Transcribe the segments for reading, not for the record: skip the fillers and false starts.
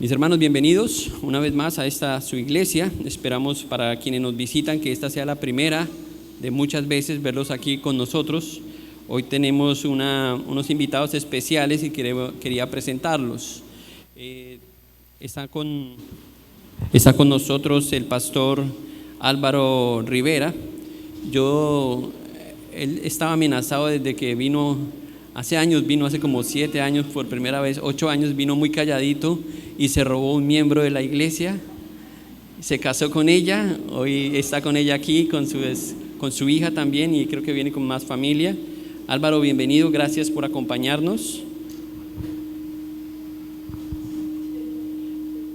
Mis hermanos, bienvenidos una vez más a esta su iglesia. Esperamos para quienes nos visitan que esta sea la primera de muchas veces verlos aquí con nosotros. Hoy tenemos unos invitados especiales y quería presentarlos. Está con nosotros el pastor Álvaro Rivera. Él estaba amenazado desde que vino. Hace años vino, hace como 7 años por primera vez, 8 años vino muy calladito y se robó un miembro de la iglesia, se casó con ella, hoy está con ella aquí, con su hija también, y creo que viene con más familia. Álvaro, bienvenido, gracias por acompañarnos.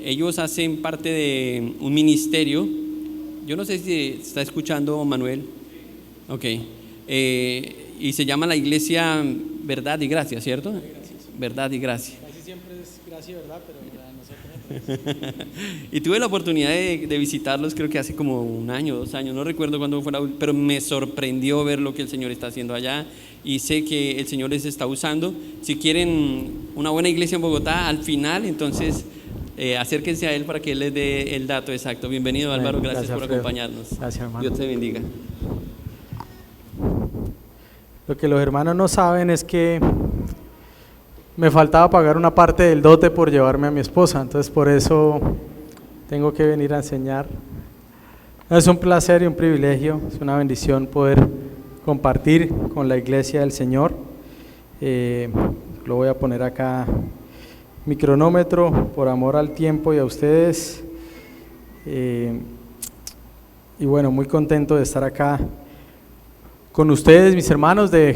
Ellos hacen parte de un ministerio, yo no sé si está escuchando Manuel, ok, y se llama la iglesia Verdad y Gracia, ¿cierto? Verdad y Gracia. Casi siempre es gracia y verdad, pero no sé. Y tuve la oportunidad de visitarlos, creo que hace como 1 año, 2 años, no recuerdo cuándo fue pero me sorprendió ver lo que el Señor está haciendo allá y sé que el Señor les está usando. Si quieren una buena iglesia en Bogotá, al final, entonces acérquense a él para que él les dé el dato exacto. Bienvenido, Álvaro, gracias por acompañarnos. Gracias, hermano. Dios te bendiga. Lo que los hermanos no saben es que me faltaba pagar una parte del dote por llevarme a mi esposa, entonces por eso tengo que venir a enseñar. Es un placer y un privilegio, es una bendición poder compartir con la iglesia del Señor. Lo voy a poner acá, mi cronómetro, por amor al tiempo y a ustedes. Y bueno, muy contento de estar acá con ustedes, mis hermanos, de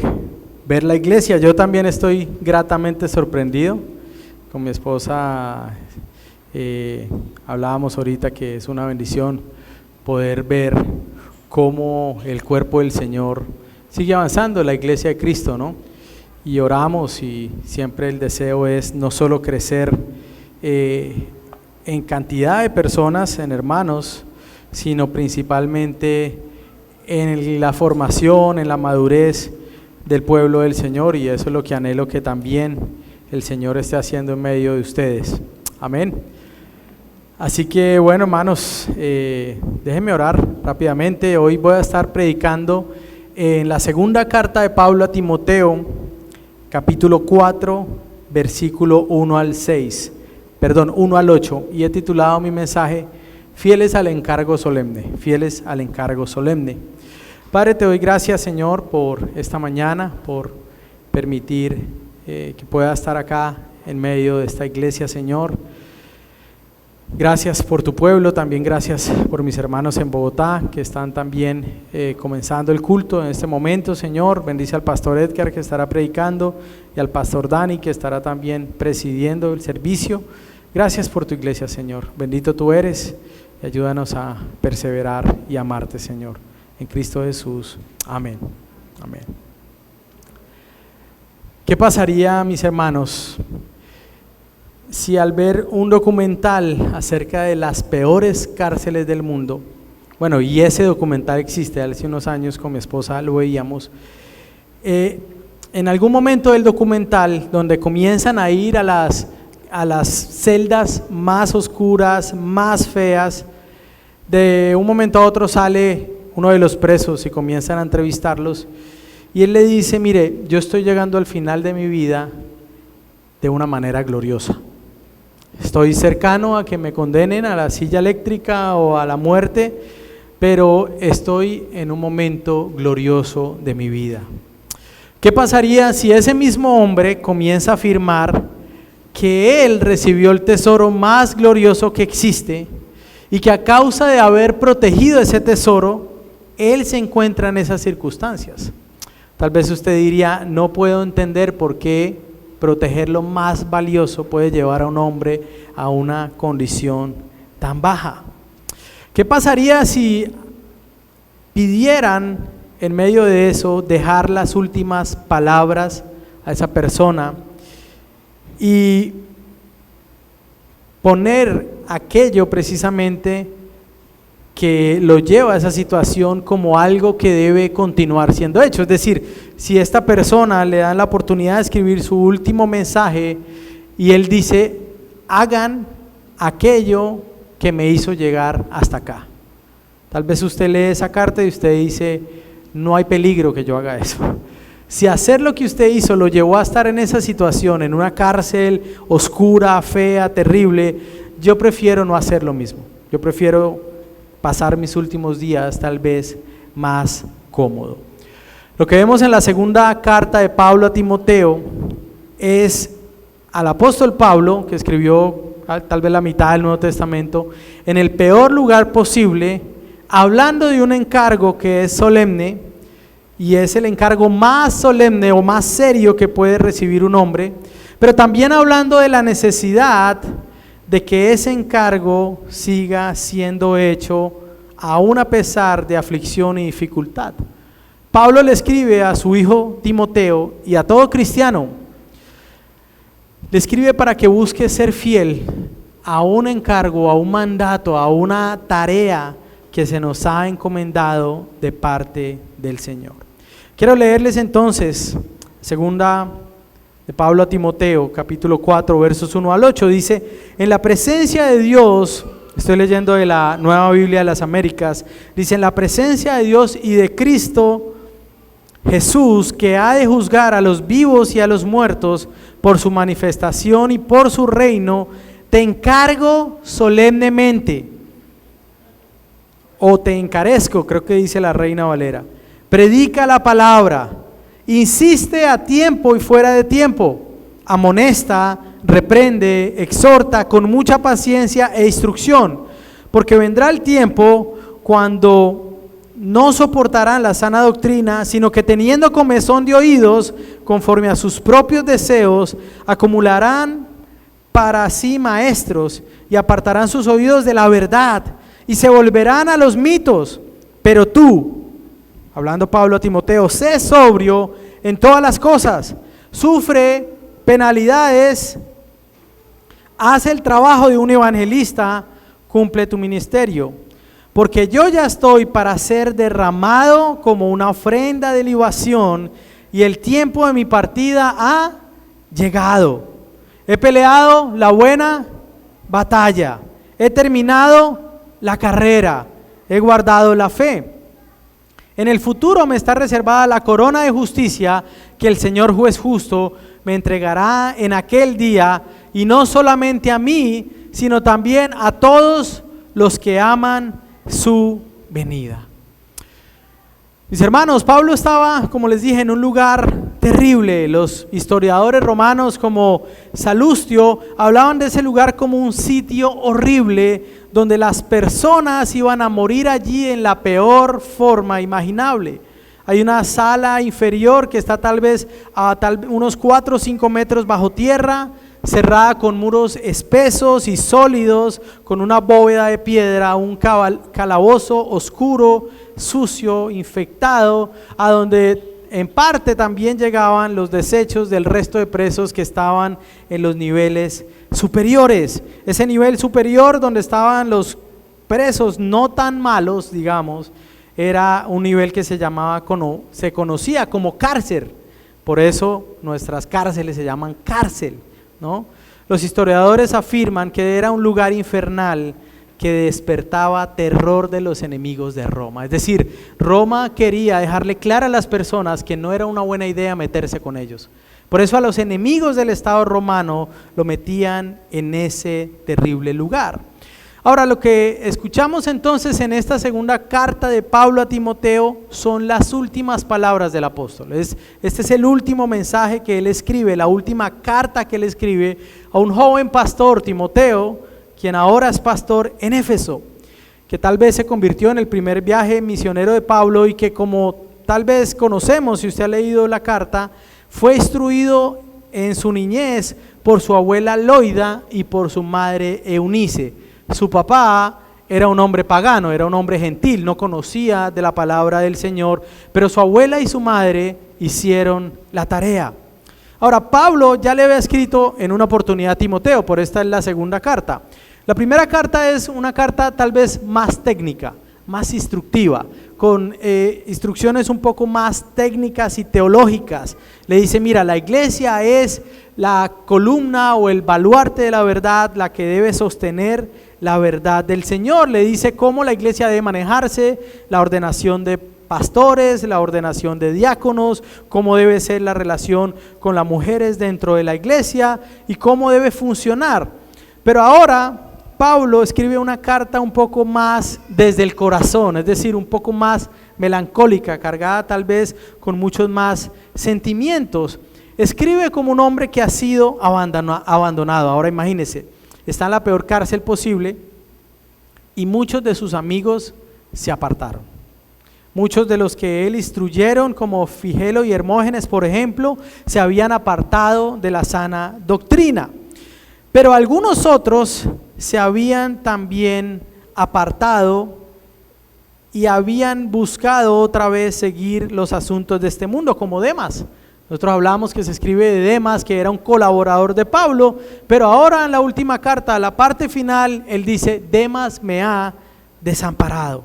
ver la iglesia. Yo también estoy gratamente sorprendido. Con mi esposa hablábamos ahorita que es una bendición poder ver cómo el cuerpo del Señor sigue avanzando, la iglesia de Cristo, ¿no? Y oramos y siempre el deseo es no solo crecer en cantidad de personas, en hermanos, sino principalmente en la formación, en la madurez del pueblo del Señor, y eso es lo que anhelo que también el Señor esté haciendo en medio de ustedes. Amén. Así que bueno, hermanos, déjenme orar rápidamente. Hoy voy a estar predicando en la segunda carta de Pablo a Timoteo, capítulo 4, versículo 1 al 8, y he titulado mi mensaje Fieles al encargo solemne, fieles al encargo solemne. Padre, te doy gracias, Señor, por esta mañana, por permitir que pueda estar acá en medio de esta iglesia, Señor. Gracias por tu pueblo, también gracias por mis hermanos en Bogotá que están también comenzando el culto en este momento, Señor. Bendice al pastor Edgar que estará predicando y al pastor Dani que estará también presidiendo el servicio. Gracias por tu iglesia, Señor. Bendito tú eres y ayúdanos a perseverar y amarte, Señor. En Cristo Jesús. Amén. Amén. ¿Qué pasaría, mis hermanos, si al ver un documental acerca de las peores cárceles del mundo, bueno, y ese documental existe, hace unos años con mi esposa lo veíamos, en algún momento del documental donde comienzan a ir a las celdas más oscuras, más feas, de un momento a otro sale uno de los presos y comienzan a entrevistarlos y él le dice: mire, yo estoy llegando al final de mi vida de una manera gloriosa, estoy cercano a que me condenen a la silla eléctrica o a la muerte, pero estoy en un momento glorioso de mi vida. ¿Qué pasaría si ese mismo hombre comienza a afirmar que él recibió el tesoro más glorioso que existe y que a causa de haber protegido ese tesoro, él se encuentra en esas circunstancias? Tal vez usted diría: no puedo entender por qué proteger lo más valioso puede llevar a un hombre a una condición tan baja. ¿Qué pasaría si pidieran en medio de eso dejar las últimas palabras a esa persona y poner aquello precisamente que lo lleva a esa situación como algo que debe continuar siendo hecho? Es decir, si a esta persona le dan la oportunidad de escribir su último mensaje y él dice: hagan aquello que me hizo llegar hasta acá. Tal vez usted lee esa carta y usted dice, no hay peligro que yo haga eso. Si hacer lo que usted hizo lo llevó a estar en esa situación, en una cárcel oscura, fea, terrible, yo prefiero no hacer lo mismo. Yo prefiero pasar mis últimos días tal vez más cómodo. Lo que vemos en la segunda carta de Pablo a Timoteo es al apóstol Pablo, que escribió tal vez la mitad del Nuevo Testamento, en el peor lugar posible, hablando de un encargo que es solemne, y es el encargo más solemne o más serio que puede recibir un hombre, pero también hablando de la necesidad de que ese encargo siga siendo hecho aún a pesar de aflicción y dificultad. Pablo le escribe a su hijo Timoteo y a todo cristiano, le escribe para que busque ser fiel a un encargo, a un mandato, a una tarea que se nos ha encomendado de parte del Señor. Quiero leerles entonces, segunda de Pablo a Timoteo, capítulo 4, versos 1 al 8, dice, en la presencia de Dios, estoy leyendo de la Nueva Biblia de las Américas, dice, en la presencia de Dios y de Cristo Jesús, que ha de juzgar a los vivos y a los muertos por su manifestación y por su reino, te encargo solemnemente, o te encarezco, creo que dice la Reina Valera, predica la palabra, insiste a tiempo y fuera de tiempo, amonesta, reprende, exhorta con mucha paciencia e instrucción, porque vendrá el tiempo cuando no soportarán la sana doctrina, sino que teniendo comezón de oídos, conforme a sus propios deseos, acumularán para sí maestros y apartarán sus oídos de la verdad y se volverán a los mitos. Pero tú, hablando Pablo a Timoteo, sé sobrio en todas las cosas, sufre penalidades, haz el trabajo de un evangelista, cumple tu ministerio. Porque yo ya estoy para ser derramado como una ofrenda de libación y el tiempo de mi partida ha llegado. He peleado la buena batalla, he terminado la carrera, he guardado la fe. En el futuro me está reservada la corona de justicia que el Señor juez justo me entregará en aquel día, y no solamente a mí, sino también a todos los que aman su venida. Mis hermanos, Pablo estaba, como les dije, en un lugar terrible. Los historiadores romanos como Salustio hablaban de ese lugar como un sitio horrible donde las personas iban a morir allí en la peor forma imaginable. Hay una sala inferior que está tal vez a unos 4 o 5 metros bajo tierra, cerrada con muros espesos y sólidos, con una bóveda de piedra, un calabozo oscuro, sucio, infectado, a donde en parte también llegaban los desechos del resto de presos que estaban en los niveles superiores. Ese nivel superior donde estaban los presos no tan malos, digamos, era un nivel que se conocía como cárcel. Por eso nuestras cárceles se llaman cárcel, ¿no? Los historiadores afirman que era un lugar infernal que despertaba terror de los enemigos de Roma. Es decir, Roma quería dejarle claro a las personas que no era una buena idea meterse con ellos. Por eso a los enemigos del Estado romano lo metían en ese terrible lugar. Ahora, lo que escuchamos entonces en esta segunda carta de Pablo a Timoteo son las últimas palabras del apóstol. Este es el último mensaje que él escribe, la última carta que él escribe a un joven pastor, Timoteo, quien ahora es pastor en Éfeso, que tal vez se convirtió en el primer viaje misionero de Pablo y que, como tal vez conocemos, si usted ha leído la carta, fue instruido en su niñez por su abuela Loida y por su madre Eunice. Su papá era un hombre pagano, era un hombre gentil, no conocía de la palabra del Señor, pero su abuela y su madre hicieron la tarea. Ahora, Pablo ya le había escrito en una oportunidad a Timoteo, por esta es la segunda carta. La primera carta es una carta tal vez más técnica, más instructiva, con instrucciones un poco más técnicas y teológicas. Le dice, mira, la iglesia es la columna o el baluarte de la verdad, la que debe sostener la verdad del Señor. Le dice cómo la iglesia debe manejarse, la ordenación de pastores, la ordenación de diáconos, cómo debe ser la relación con las mujeres dentro de la iglesia y cómo debe funcionar. Pero ahora Pablo escribe una carta un poco más desde el corazón, es decir, un poco más melancólica, cargada tal vez con muchos más sentimientos. Escribe como un hombre que ha sido abandonado. Ahora imagínese, está en la peor cárcel posible y muchos de sus amigos se apartaron. Muchos de los que él instruyeron, como Figelo y Hermógenes, por ejemplo, se habían apartado de la sana doctrina. Pero algunos otros se habían también apartado y habían buscado otra vez seguir los asuntos de este mundo, como Demas. Nosotros hablamos que se escribe de Demas, que era un colaborador de Pablo, pero ahora en la última carta, la parte final, él dice, Demas me ha desamparado.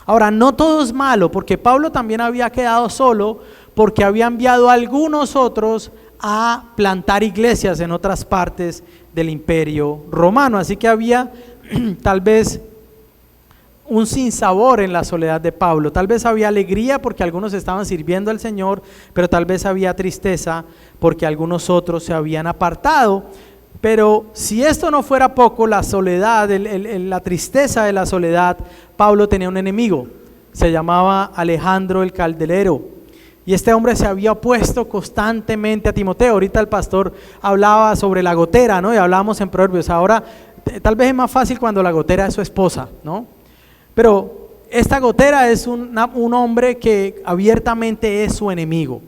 Ahora, no todo es malo, porque Pablo también había quedado solo, porque había enviado a algunos otros a plantar iglesias en otras partes del imperio romano, así que había tal vez un sinsabor en la soledad de Pablo. Tal vez había alegría porque algunos estaban sirviendo al Señor, pero tal vez había tristeza porque algunos otros se habían apartado. Pero si esto no fuera poco, la soledad, la tristeza de la soledad, Pablo tenía un enemigo, se llamaba Alejandro el Caldelero, y este hombre se había opuesto constantemente a Timoteo. Ahorita el pastor hablaba sobre la gotera, ¿no? Y hablábamos en Proverbios. Ahora tal vez es más fácil cuando la gotera es su esposa, ¿no? Pero esta gotera es un hombre que abiertamente es su enemigo.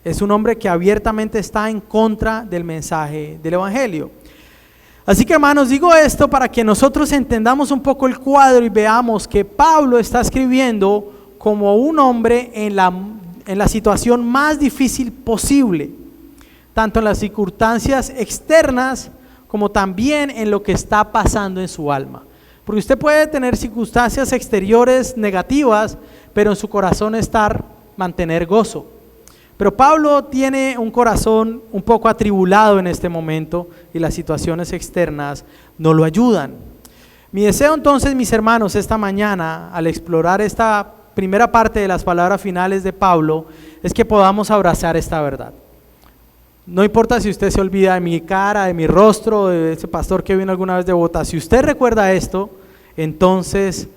Es un hombre que abiertamente está en contra del mensaje del evangelio. Así que, hermanos, digo esto para que nosotros entendamos un poco el cuadro y veamos que Pablo está escribiendo como un hombre en la situación más difícil posible, tanto en las circunstancias externas como también en lo que está pasando en su alma. Porque usted puede tener circunstancias exteriores negativas, pero en su corazón mantener gozo. Pero Pablo tiene un corazón un poco atribulado en este momento y las situaciones externas no lo ayudan. Mi deseo entonces, mis hermanos, esta mañana, al explorar esta primera parte de las palabras finales de Pablo, es que podamos abrazar esta verdad. No importa si usted se olvida de mi cara, de mi rostro, de ese pastor que vino alguna vez de Bogotá, si usted recuerda esto, entonces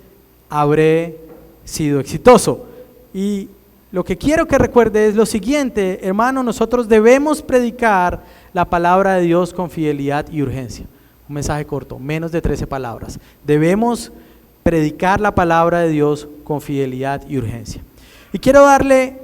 habré sido exitoso. Y lo que quiero que recuerde es lo siguiente, hermano, nosotros debemos predicar la palabra de Dios con fidelidad y urgencia. Un mensaje corto, menos de 13 palabras. Debemos predicar la palabra de Dios con fidelidad y urgencia. Y quiero darle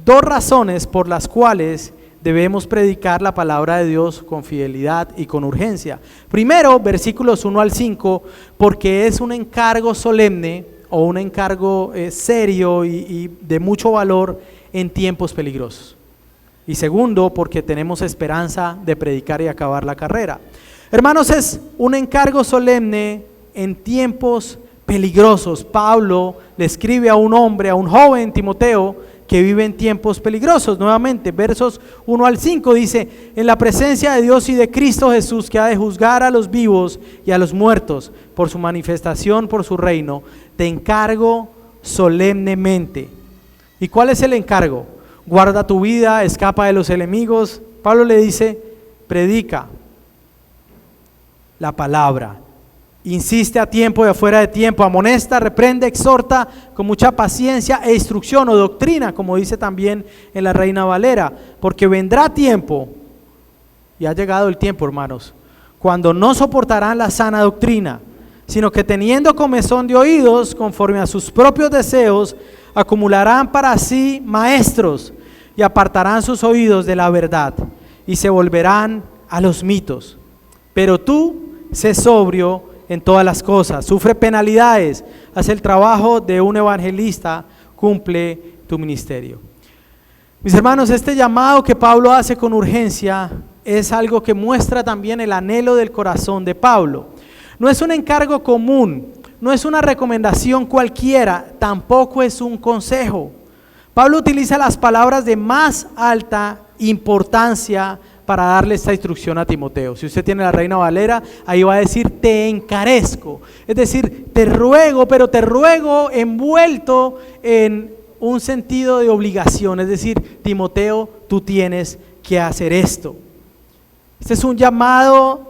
dos razones por las cuales debemos predicar la palabra de Dios con fidelidad y con urgencia. Primero, versículos 1 al 5, porque es un encargo solemne o un encargo serio y de mucho valor en tiempos peligrosos. Y segundo, porque tenemos esperanza de predicar y acabar la carrera. Hermanos, es un encargo solemne en tiempos peligrosos. Pablo le escribe a un hombre, a un joven Timoteo, que vive en tiempos peligrosos. Nuevamente, versos 1 al 5 dice, en la presencia de Dios y de Cristo Jesús, que ha de juzgar a los vivos y a los muertos por su manifestación, por su reino, te encargo solemnemente. ¿Y cuál es el encargo? Guarda tu vida, escapa de los enemigos. Pablo le dice, predica la palabra. Insiste a tiempo y afuera de tiempo, amonesta, reprende, exhorta con mucha paciencia e instrucción o doctrina, como dice también en la Reina Valera, porque vendrá tiempo, y ha llegado el tiempo, hermanos, cuando no soportarán la sana doctrina, sino que teniendo comezón de oídos, conforme a sus propios deseos, acumularán para sí maestros y apartarán sus oídos de la verdad y se volverán a los mitos. Pero tú, sé sobrio en todas las cosas, sufre penalidades, haz el trabajo de un evangelista, cumple tu ministerio. Mis hermanos, este llamado que Pablo hace con urgencia es algo que muestra también el anhelo del corazón de Pablo. No es un encargo común, no es una recomendación cualquiera, tampoco es un consejo. Pablo utiliza las palabras de más alta importancia para darle esta instrucción a Timoteo. Si usted tiene la Reina Valera, ahí va a decir te encarezco, es decir, te ruego, pero te ruego envuelto en un sentido de obligación, es decir, Timoteo, tú tienes que hacer esto. Este es un llamado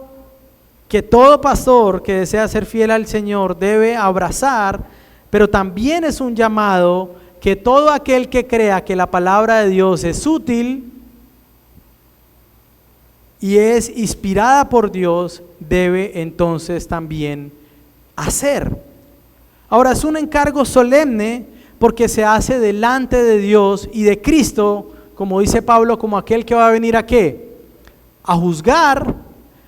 que todo pastor que desea ser fiel al Señor debe abrazar, pero también es un llamado que todo aquel que crea que la palabra de Dios es útil y es inspirada por Dios, debe entonces también hacer. Ahora, es un encargo solemne porque se hace delante de Dios y de Cristo, como dice Pablo, como aquel que va a venir ¿a qué? A juzgar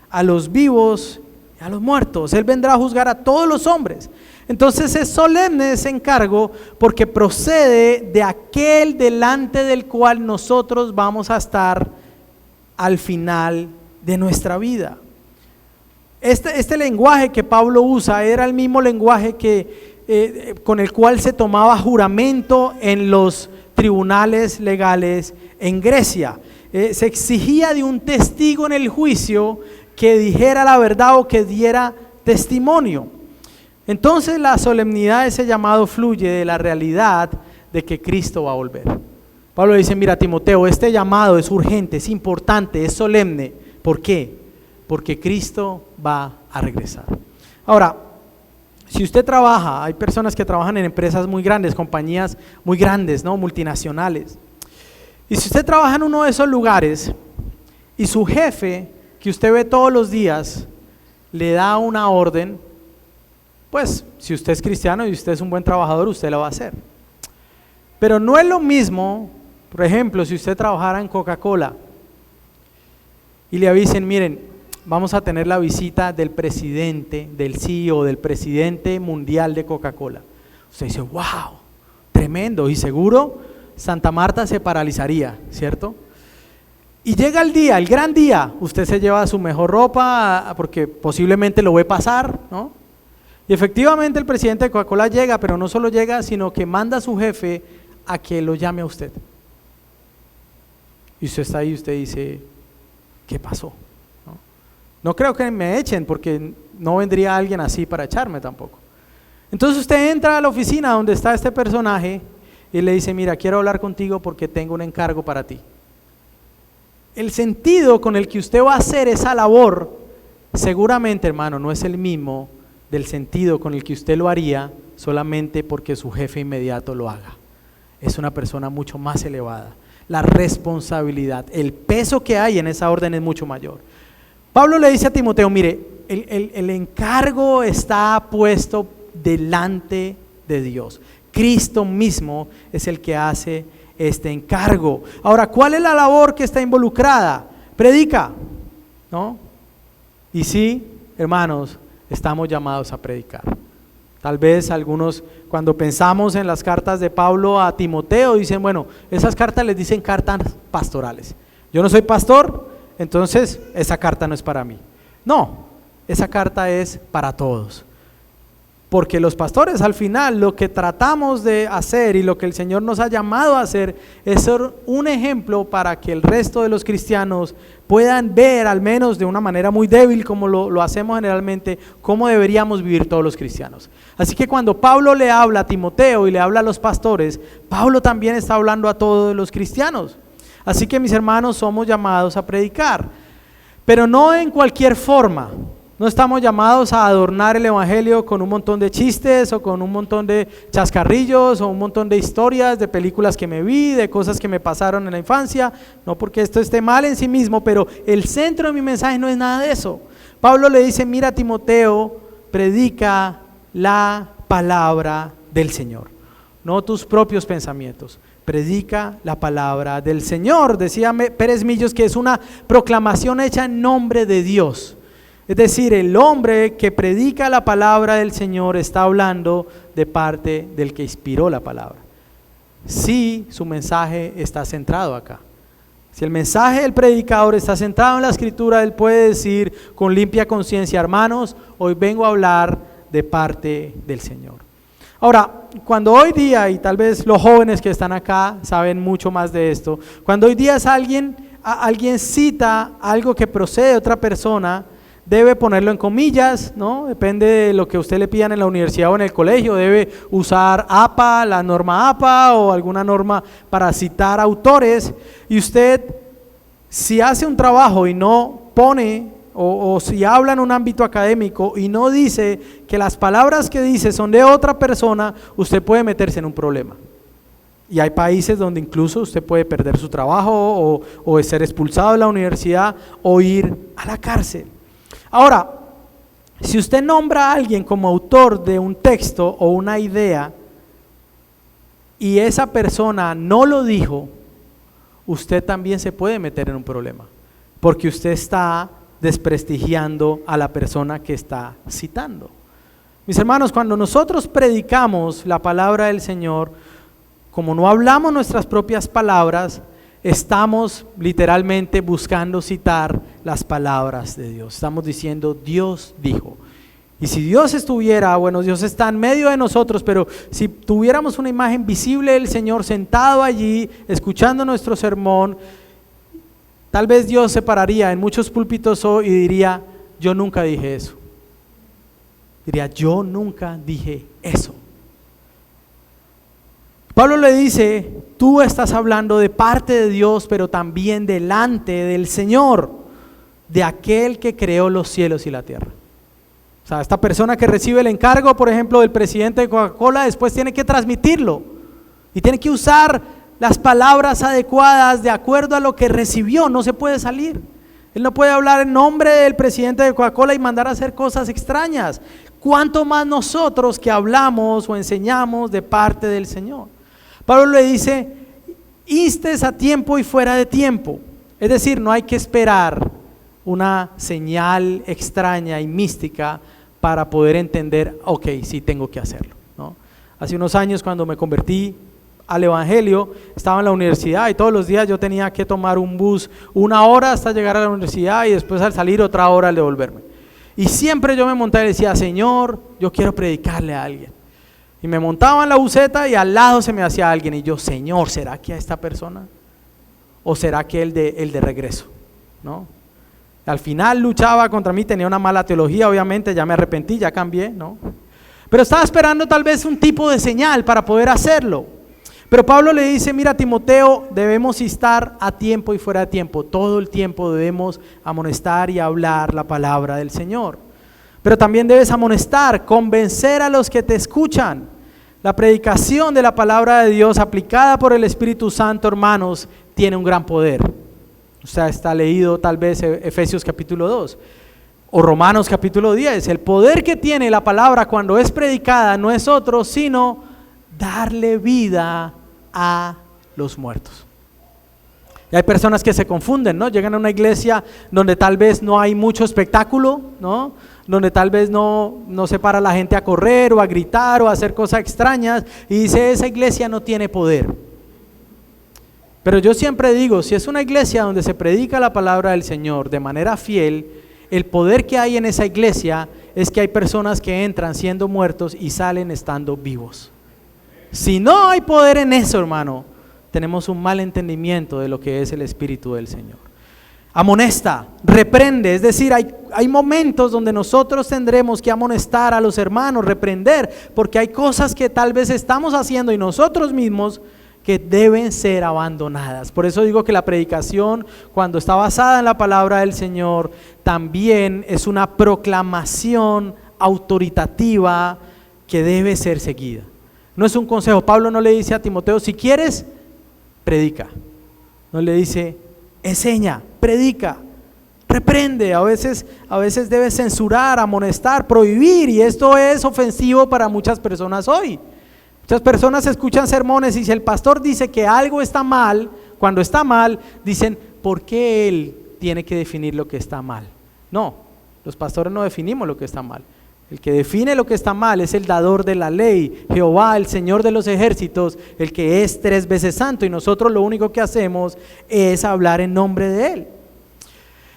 a los vivos y a los muertos. Él vendrá a juzgar a todos los hombres. Entonces es solemne ese encargo porque procede de aquel delante del cual nosotros vamos a estar al final de nuestra vida. Este lenguaje que Pablo usa era el mismo lenguaje con el cual se tomaba juramento en los tribunales legales en Grecia. Se exigía de un testigo en el juicio que dijera la verdad o que diera testimonio. Entonces la solemnidad de ese llamado fluye de la realidad de que Cristo va a volver. Pablo dice, mira Timoteo, este llamado es urgente, es importante, es solemne. ¿Por qué? Porque Cristo va a regresar. Ahora, si usted trabaja, hay personas que trabajan en empresas muy grandes, compañías muy grandes, ¿no? Multinacionales. Y si usted trabaja en uno de esos lugares y su jefe, que usted ve todos los días, le da una orden, pues si usted es cristiano y usted es un buen trabajador, usted lo va a hacer. Pero no es lo mismo, por ejemplo, si usted trabajara en Coca-Cola y le avisen, miren, vamos a tener la visita del presidente, del CEO, del presidente mundial de Coca-Cola. Usted dice, wow, tremendo, y seguro Santa Marta se paralizaría, ¿cierto? Y llega el día, el gran día, usted se lleva su mejor ropa porque posiblemente lo ve pasar, ¿no? Y efectivamente el presidente de Coca-Cola llega, pero no solo llega, sino que manda a su jefe a que lo llame a usted. Y usted está ahí y usted dice, ¿qué pasó? No creo que me echen porque no vendría alguien así para echarme tampoco. Entonces usted entra a la oficina donde está este personaje y le dice, mira, quiero hablar contigo porque tengo un encargo para ti. El sentido con el que usted va a hacer esa labor, seguramente, hermano, no es el mismo del sentido con el que usted lo haría solamente porque su jefe inmediato lo haga. Es una persona mucho más elevada. La responsabilidad, el peso que hay en esa orden es mucho mayor. Pablo le dice a Timoteo, mire, el encargo está puesto delante de Dios. Cristo mismo es el que hace este encargo. Ahora, ¿cuál es la labor que está involucrada? Predica, ¿no? Y sí, hermanos, estamos llamados a predicar. Tal vez algunos, cuando pensamos en las cartas de Pablo a Timoteo, dicen, bueno, esas cartas les dicen cartas pastorales. Yo no soy pastor, entonces esa carta no es para mí. No, esa carta es para todos. Porque los pastores al final lo que tratamos de hacer y lo que el Señor nos ha llamado a hacer es ser un ejemplo para que el resto de los cristianos puedan ver, al menos de una manera muy débil como lo hacemos generalmente, cómo deberíamos vivir todos los cristianos. Así que cuando Pablo le habla a Timoteo y le habla a los pastores, Pablo también está hablando a todos los cristianos. Así que mis hermanos, somos llamados a predicar, pero no en cualquier forma. No estamos llamados a adornar el evangelio con un montón de chistes o con un montón de chascarrillos o un montón de historias, de películas que me vi, de cosas que me pasaron en la infancia. No porque esto esté mal en sí mismo, pero el centro de mi mensaje no es nada de eso. Pablo le dice, mira Timoteo, predica la palabra del Señor, no tus propios pensamientos. Predica la palabra del Señor. Decía Pérez Millos que es una proclamación hecha en nombre de Dios. Es decir, el hombre que predica la palabra del Señor está hablando de parte del que inspiró la palabra. Si su mensaje está centrado acá. Si el mensaje del predicador está centrado en la Escritura, él puede decir con limpia conciencia, hermanos, hoy vengo a hablar de parte del Señor. Ahora, cuando hoy día, y tal vez los jóvenes que están acá saben mucho más de esto, cuando hoy día alguien cita algo que procede de otra persona, debe ponerlo en comillas, ¿no? Depende de lo que usted le pidan en la universidad o en el colegio, debe usar APA, la norma APA o alguna norma para citar autores, y usted, si hace un trabajo y no pone, o si habla en un ámbito académico y no dice que las palabras que dice son de otra persona, usted puede meterse en un problema. Y hay países donde incluso usted puede perder su trabajo o ser expulsado de la universidad o ir a la cárcel. Ahora, si usted nombra a alguien como autor de un texto o una idea y esa persona no lo dijo, usted también se puede meter en un problema, porque usted está desprestigiando a la persona que está citando. Mis hermanos, cuando nosotros predicamos la palabra del Señor, como no hablamos nuestras propias palabras, estamos literalmente buscando citar las palabras de Dios. Estamos diciendo, Dios dijo. Y si Dios estuviera, bueno, Dios está en medio de nosotros, pero si tuviéramos una imagen visible del Señor sentado allí, escuchando nuestro sermón, tal vez Dios se pararía en muchos púlpitos hoy y diría, yo nunca dije eso. Diría, yo nunca dije eso. Pablo le dice, tú estás hablando de parte de Dios, pero también delante del Señor, de aquel que creó los cielos y la tierra. O sea, esta persona que recibe el encargo, por ejemplo, del presidente de Coca-Cola, después tiene que transmitirlo y tiene que usar las palabras adecuadas de acuerdo a lo que recibió, no se puede salir. Él no puede hablar en nombre del presidente de Coca-Cola y mandar a hacer cosas extrañas. ¿Cuánto más nosotros que hablamos o enseñamos de parte del Señor? Pablo le dice, instes a tiempo y fuera de tiempo. Es decir, no hay que esperar una señal extraña y mística para poder entender, ok, sí tengo que hacerlo, ¿no? Hace unos años cuando me convertí al evangelio, estaba en la universidad y todos los días yo tenía que tomar un bus 1 hora hasta llegar a la universidad y después al salir otra hora al devolverme. Y siempre yo me montaba y decía, Señor, yo quiero predicarle a alguien. Y me montaba en la buseta y al lado se me hacía alguien y yo, Señor, ¿será que a esta persona? ¿O será que el de regreso? ¿No? Al final luchaba contra mí, tenía una mala teología, obviamente, ya me arrepentí, ya cambié, ¿no? Pero estaba esperando tal vez un tipo de señal para poder hacerlo. Pero Pablo le dice, mira Timoteo, debemos estar a tiempo y fuera de tiempo. Todo el tiempo debemos amonestar y hablar la palabra del Señor. Pero también debes amonestar, convencer a los que te escuchan. La predicación de la palabra de Dios aplicada por el Espíritu Santo, hermanos, tiene un gran poder. Usted está leído tal vez Efesios capítulo 2 o Romanos capítulo 10. El poder que tiene la palabra cuando es predicada no es otro sino darle vida a los muertos. Y hay personas que se confunden, ¿no? Llegan a una iglesia donde tal vez no hay mucho espectáculo, ¿no? Donde tal vez no se para la gente a correr o a gritar o a hacer cosas extrañas y dice, esa iglesia no tiene poder. Pero yo siempre digo, si es una iglesia donde se predica la palabra del Señor de manera fiel, el poder que hay en esa iglesia es que hay personas que entran siendo muertos y salen estando vivos. Si no hay poder en eso, hermano, tenemos un mal entendimiento de lo que es el Espíritu del Señor. Amonesta, reprende, es decir, hay momentos donde nosotros tendremos que amonestar a los hermanos, reprender, porque hay cosas que tal vez estamos haciendo y nosotros mismos que deben ser abandonadas. Por eso digo que la predicación, cuando está basada en la palabra del Señor, también es una proclamación autoritativa que debe ser seguida. No es un consejo. Pablo no le dice a Timoteo, si quieres, predica. No le dice, enseña, predica, reprende. A veces debe censurar, amonestar, prohibir, y esto es ofensivo para muchas personas hoy. Muchas personas escuchan sermones y si el pastor dice que algo está mal, cuando está mal, dicen, ¿por qué él tiene que definir lo que está mal? No, los pastores no definimos lo que está mal. El que define lo que está mal es el dador de la ley, Jehová, el Señor de los ejércitos, el que es 3 veces santo, y nosotros lo único que hacemos es hablar en nombre de Él.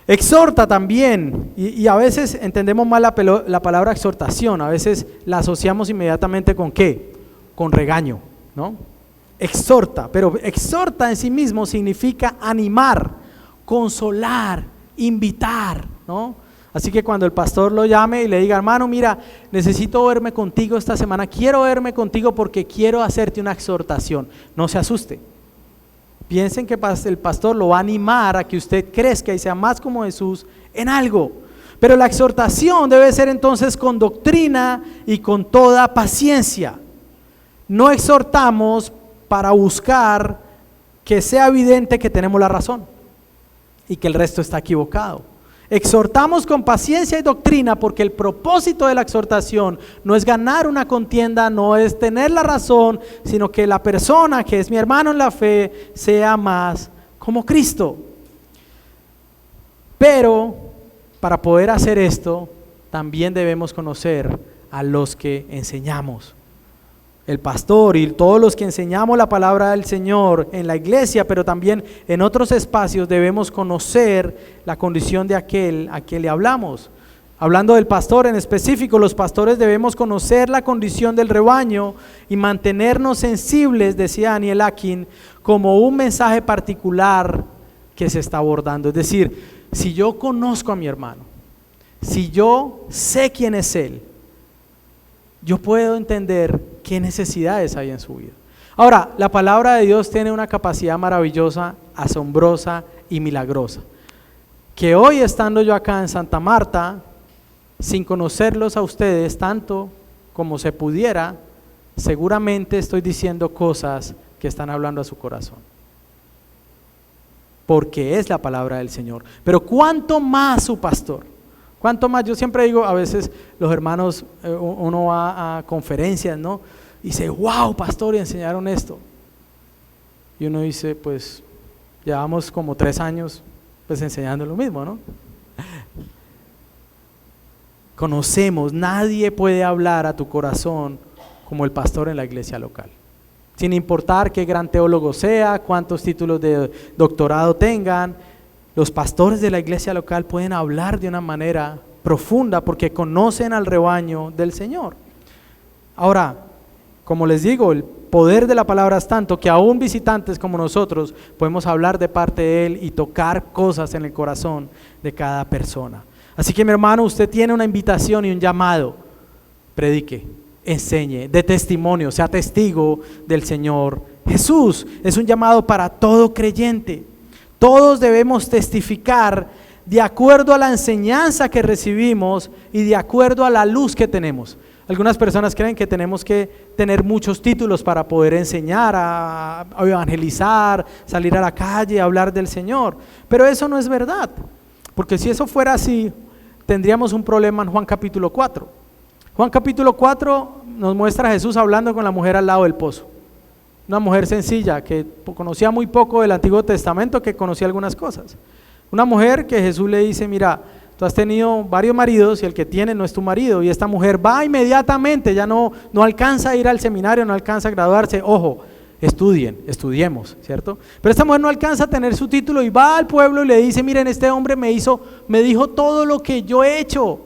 Exhorta también, y a veces entendemos mal la palabra exhortación, a veces la asociamos inmediatamente con ¿qué? Con regaño, ¿no? Exhorta, pero exhorta en sí mismo significa animar, consolar, invitar, ¿no? Así que cuando el pastor lo llame y le diga, hermano, mira, necesito verme contigo esta semana, quiero verme contigo porque quiero hacerte una exhortación, no se asuste. Piensen que el pastor lo va a animar a que usted crezca y sea más como Jesús en algo. Pero la exhortación debe ser entonces con doctrina y con toda paciencia. No exhortamos para buscar que sea evidente que tenemos la razón y que el resto está equivocado. Exhortamos con paciencia y doctrina porque el propósito de la exhortación no es ganar una contienda, no es tener la razón, sino que la persona que es mi hermano en la fe sea más como Cristo. Pero para poder hacer esto, también debemos conocer a los que enseñamos. El pastor y todos los que enseñamos la palabra del Señor en la iglesia, pero también en otros espacios, debemos conocer la condición de aquel a quien le hablamos. Hablando del pastor en específico, los pastores debemos conocer la condición del rebaño y mantenernos sensibles, decía Daniel Akin, como un mensaje particular que se está abordando. Es decir, si yo conozco a mi hermano, si yo sé quién es él, yo puedo entender qué necesidades hay en su vida. Ahora, la palabra de Dios tiene una capacidad maravillosa, asombrosa y milagrosa, que hoy estando yo acá en Santa Marta, sin conocerlos a ustedes tanto como se pudiera, seguramente estoy diciendo cosas que están hablando a su corazón, porque es la palabra del Señor. Pero ¿cuánto más su pastor? ¿Cuánto más? Yo siempre digo, a veces los hermanos, uno va a conferencias, ¿no? Y dice, wow, pastor, y enseñaron esto. Y uno dice, pues, llevamos como 3 años pues enseñando lo mismo, ¿no? Conocemos, nadie puede hablar a tu corazón como el pastor en la iglesia local. Sin importar qué gran teólogo sea, cuántos títulos de doctorado tengan, los pastores de la iglesia local pueden hablar de una manera profunda porque conocen al rebaño del Señor. Ahora, como les digo, el poder de la palabra es tanto que aún visitantes como nosotros podemos hablar de parte de Él y tocar cosas en el corazón de cada persona. Así que mi hermano, usted tiene una invitación y un llamado: predique, enseñe, dé testimonio, sea testigo del Señor Jesús. Es un llamado para todo creyente. Todos debemos testificar de acuerdo a la enseñanza que recibimos y de acuerdo a la luz que tenemos. Algunas personas creen que tenemos que tener muchos títulos para poder enseñar, a evangelizar, salir a la calle, a hablar del Señor. Pero eso no es verdad, porque si eso fuera así, tendríamos un problema en Juan capítulo 4. Juan capítulo 4 nos muestra a Jesús hablando con la mujer al lado del pozo. Una mujer sencilla que conocía muy poco del Antiguo Testamento, que conocía algunas cosas. Una mujer que Jesús le dice, mira, tú has tenido varios maridos y el que tiene no es tu marido. Y esta mujer va inmediatamente, ya no alcanza a ir al seminario, no alcanza a graduarse. Ojo, estudiemos, ¿cierto? Pero esta mujer no alcanza a tener su título y va al pueblo y le dice, miren, este hombre me dijo todo lo que yo he hecho.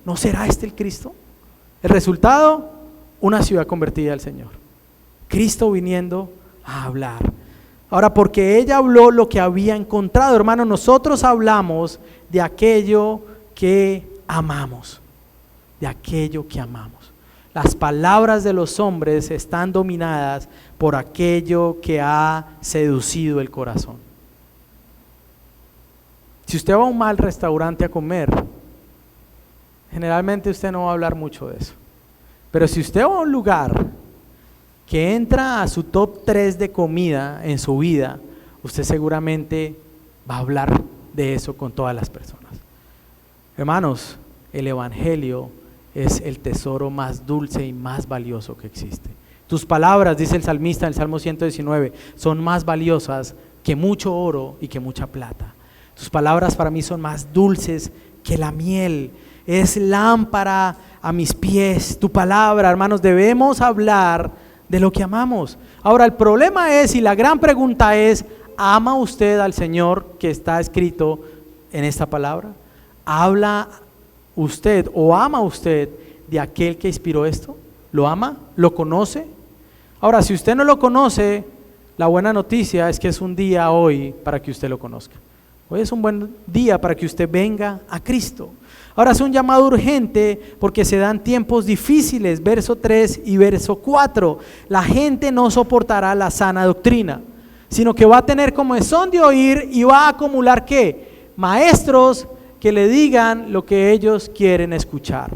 ¿No será este el Cristo? El resultado, una ciudad convertida al Señor. Cristo viniendo a hablar. Ahora, porque ella habló lo que había encontrado, hermano, nosotros hablamos de aquello que amamos, de aquello que amamos. Las palabras de los hombres están dominadas por aquello que ha seducido el corazón. Si usted va a un mal restaurante a comer, generalmente usted no va a hablar mucho de eso. Pero si usted va a un lugar que entra a su top 3 de comida en su vida, usted seguramente va a hablar de eso con todas las personas. Hermanos, el evangelio es el tesoro más dulce y más valioso que existe. Tus palabras, dice el salmista en el Salmo 119, son más valiosas que mucho oro y que mucha plata. Tus palabras para mí son más dulces que la miel, es lámpara a mis pies. Tu palabra, hermanos, debemos hablar de lo que amamos. Ahora, el problema es, y la gran pregunta es, ¿ama usted al Señor que está escrito en esta palabra? ¿Habla usted o ama usted de aquel que inspiró esto? ¿Lo ama? ¿Lo conoce? Ahora, si usted no lo conoce, la buena noticia es que es un día hoy para que usted lo conozca. Hoy es un buen día para que usted venga a Cristo. Ahora es un llamado urgente porque se dan tiempos difíciles, verso 3 y verso 4. La gente no soportará la sana doctrina, sino que va a tener comezón de oír y va a acumular ¿qué? Maestros que le digan lo que ellos quieren escuchar.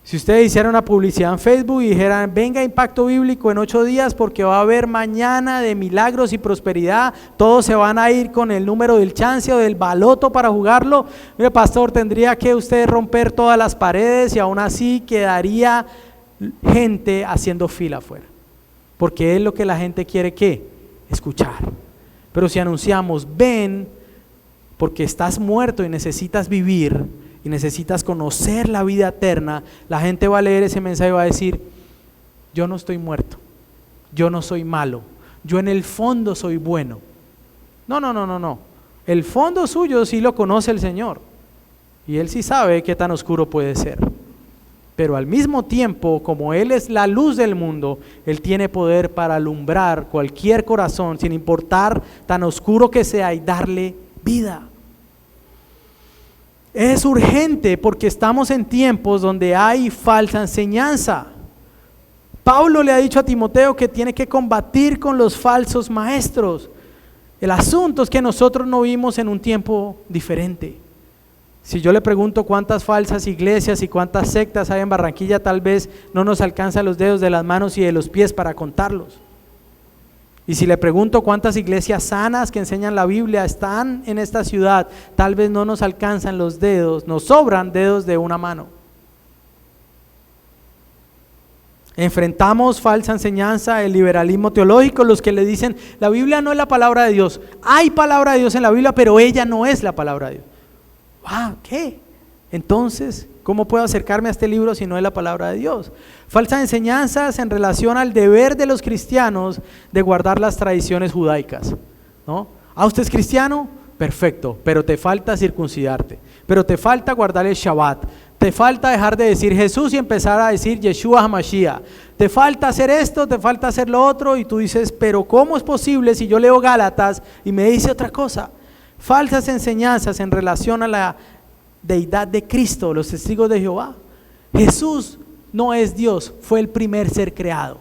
Si ustedes hicieran una publicidad en Facebook y dijeran, venga a Impacto Bíblico en 8 días porque va a haber mañana de milagros y prosperidad, todos se van a ir con el número del chance o del baloto para jugarlo. Mire, pastor, tendría que usted romper todas las paredes y aún así quedaría gente haciendo fila afuera, porque es lo que la gente quiere ¿qué? Escuchar. Pero si anunciamos, ven porque estás muerto y necesitas vivir y necesitas conocer la vida eterna, la gente va a leer ese mensaje y va a decir, yo no estoy muerto, yo no soy malo, yo en el fondo soy bueno. No, el fondo suyo sí lo conoce el Señor y Él sí sabe qué tan oscuro puede ser, pero al mismo tiempo, como Él es la luz del mundo, Él tiene poder para alumbrar cualquier corazón sin importar tan oscuro que sea y darle vida. Es urgente porque estamos en tiempos donde hay falsa enseñanza. Pablo le ha dicho a Timoteo que tiene que combatir con los falsos maestros. El asunto es que nosotros no vivimos en un tiempo diferente. Si yo le pregunto cuántas falsas iglesias y cuántas sectas hay en Barranquilla, tal vez no nos alcanzan los dedos de las manos y de los pies para contarlos. Y si le pregunto cuántas iglesias sanas que enseñan la Biblia están en esta ciudad, tal vez no nos alcanzan los dedos, nos sobran dedos de una mano. Enfrentamos falsa enseñanza, el liberalismo teológico, los que le dicen la Biblia no es la palabra de Dios. Hay palabra de Dios en la Biblia, pero ella no es la palabra de Dios. ¿Qué? Entonces, ¿cómo puedo acercarme a este libro si no es la palabra de Dios? Falsas enseñanzas en relación al deber de los cristianos de guardar las tradiciones judaicas, ¿no? ¿Usted es cristiano? Perfecto, pero te falta circuncidarte, pero te falta guardar el Shabbat, te falta dejar de decir Jesús y empezar a decir Yeshua HaMashiach, te falta hacer esto, te falta hacer lo otro, y tú dices, pero ¿cómo es posible si yo leo Gálatas y me dice otra cosa? Falsas enseñanzas en relación a la deidad de Cristo, los testigos de Jehová. Jesús no es Dios, fue el primer ser creado.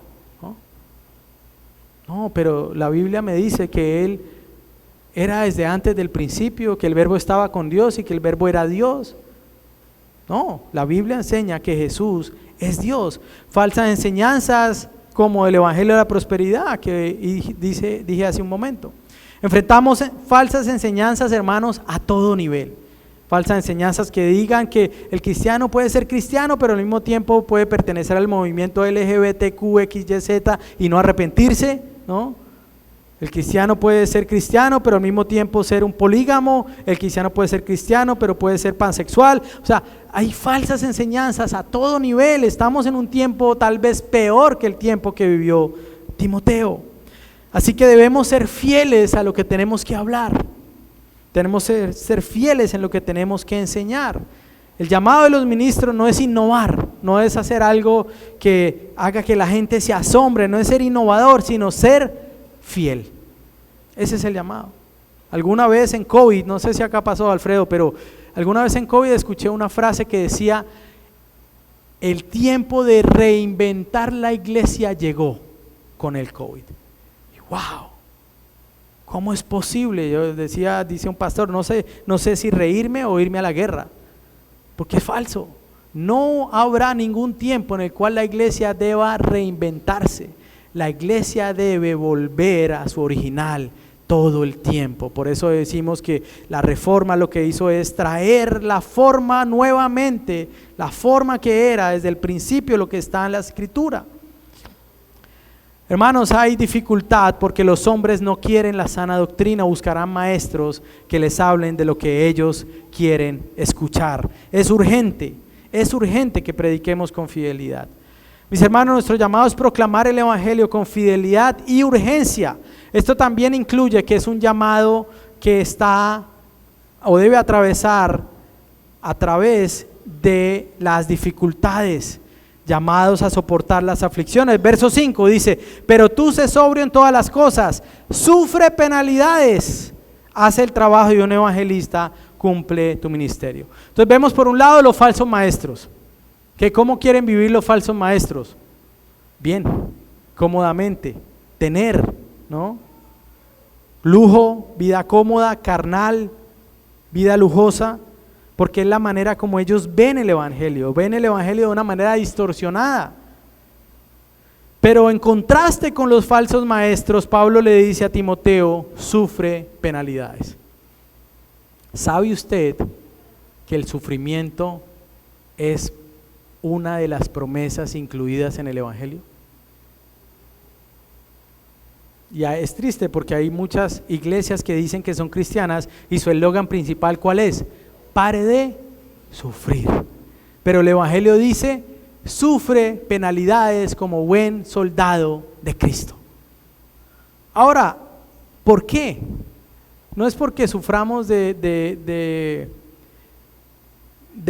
No, pero la Biblia me dice que Él era desde antes del principio, que el verbo estaba con Dios y que el verbo era Dios. No, la Biblia enseña que Jesús es Dios. Falsas enseñanzas como el Evangelio de la Prosperidad que dije hace un momento. Enfrentamos falsas enseñanzas, hermanos, a todo nivel. Falsas enseñanzas que digan que el cristiano puede ser cristiano, pero al mismo tiempo puede pertenecer al movimiento LGBTQXYZ y no arrepentirse, ¿no? El cristiano puede ser cristiano, pero al mismo tiempo ser un polígamo. El cristiano puede ser cristiano, pero puede ser pansexual. O sea, hay falsas enseñanzas a todo nivel. Estamos en un tiempo tal vez peor que el tiempo que vivió Timoteo. Así que debemos ser fieles a lo que tenemos que hablar. Tenemos que ser fieles en lo que tenemos que enseñar. El llamado de los ministros no es innovar, no es hacer algo que haga que la gente se asombre, no es ser innovador, sino ser fiel. Ese es el llamado. Alguna vez en COVID, no sé si acá pasó, Alfredo, pero alguna vez en COVID escuché una frase que decía, el tiempo de reinventar la iglesia llegó con el COVID. Y wow. ¿Cómo es posible? Yo dice un pastor, no sé si reírme o irme a la guerra, porque es falso. No habrá ningún tiempo en el cual la iglesia deba reinventarse. La iglesia debe volver a su original todo el tiempo. Por eso decimos que la reforma lo que hizo es traer la forma nuevamente, la forma que era desde el principio lo que está en la Escritura. Hermanos, hay dificultad porque los hombres no quieren la sana doctrina, buscarán maestros que les hablen de lo que ellos quieren escuchar. Es urgente que prediquemos con fidelidad. Mis hermanos, nuestro llamado es proclamar el evangelio con fidelidad y urgencia. Esto también incluye que es un llamado que está o debe atravesar a través de las dificultades, llamados a soportar las aflicciones. Verso 5 dice: pero tú sé sobrio en todas las cosas, sufre penalidades, hace el trabajo de un evangelista, cumple tu ministerio. Entonces vemos por un lado los falsos maestros, que cómo quieren vivir los falsos maestros. Bien, cómodamente, tener, ¿no? Lujo, vida cómoda, carnal, vida lujosa, porque es la manera como ellos ven el evangelio de una manera distorsionada. Pero en contraste con los falsos maestros, Pablo le dice a Timoteo: sufre penalidades. ¿Sabe usted que el sufrimiento es una de las promesas incluidas en el evangelio? Ya es triste porque hay muchas iglesias que dicen que son cristianas y su eslogan principal, ¿cuál es? Pare de sufrir. Pero el evangelio dice: sufre penalidades como buen soldado de Cristo. Ahora, ¿por qué? No es porque suframos de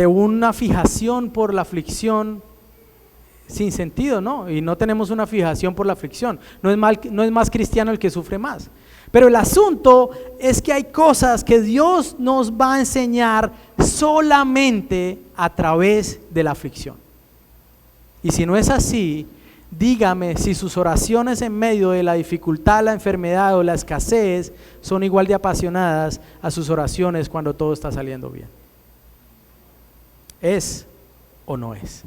una fijación por la aflicción sin sentido, ¿no? Y no tenemos una fijación por la aflicción. No es más cristiano el que sufre más. Pero el asunto es que hay cosas que Dios nos va a enseñar solamente a través de la aflicción. Y si no es así, dígame si sus oraciones en medio de la dificultad, la enfermedad o la escasez son igual de apasionadas a sus oraciones cuando todo está saliendo bien. ¿Es o no es?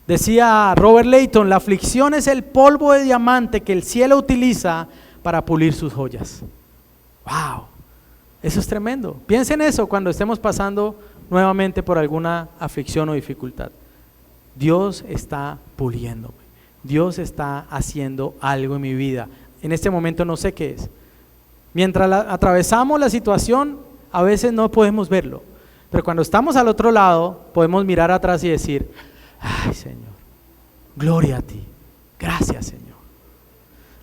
Decía Robert Leighton: la aflicción es el polvo de diamante que el cielo utiliza para pulir sus joyas. ¡Wow! Eso es tremendo. Piensen eso cuando estemos pasando nuevamente por alguna aflicción o dificultad. Dios está puliéndome. Dios está haciendo algo en mi vida. En este momento no sé qué es. Mientras atravesamos la situación, a veces no podemos verlo. Pero cuando estamos al otro lado, podemos mirar atrás y decir: ay, Señor, gloria a ti. Gracias, Señor.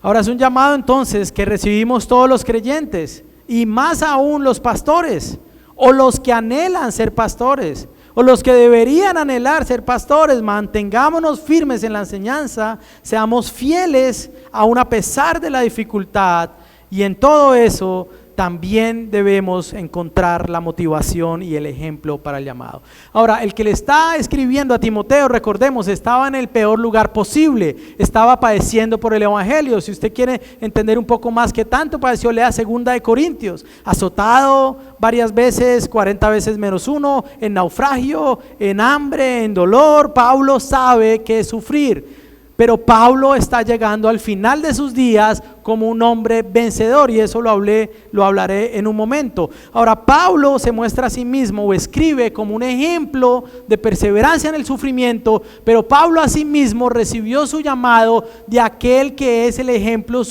Ahora es un llamado entonces que recibimos todos los creyentes, y más aún los pastores, o los que anhelan ser pastores, o los que deberían anhelar ser pastores. Mantengámonos firmes en la enseñanza, seamos fieles aún a pesar de la dificultad, y en todo eso también debemos encontrar la motivación y el ejemplo para el llamado. Ahora, el que le está escribiendo a Timoteo, recordemos, estaba en el peor lugar posible, estaba padeciendo por el evangelio. Si usted quiere entender un poco más qué tanto padeció, lea 2 Corintios, azotado varias veces, 40 veces menos 1, en naufragio, en hambre, en dolor. Pablo sabe qué es sufrir. Pero Pablo está llegando al final de sus días como un hombre vencedor, y eso lo hablaré en un momento. Ahora, Pablo se muestra a sí mismo o escribe como un ejemplo de perseverancia en el sufrimiento, pero Pablo a sí mismo recibió su llamado de aquel que es el ejemplo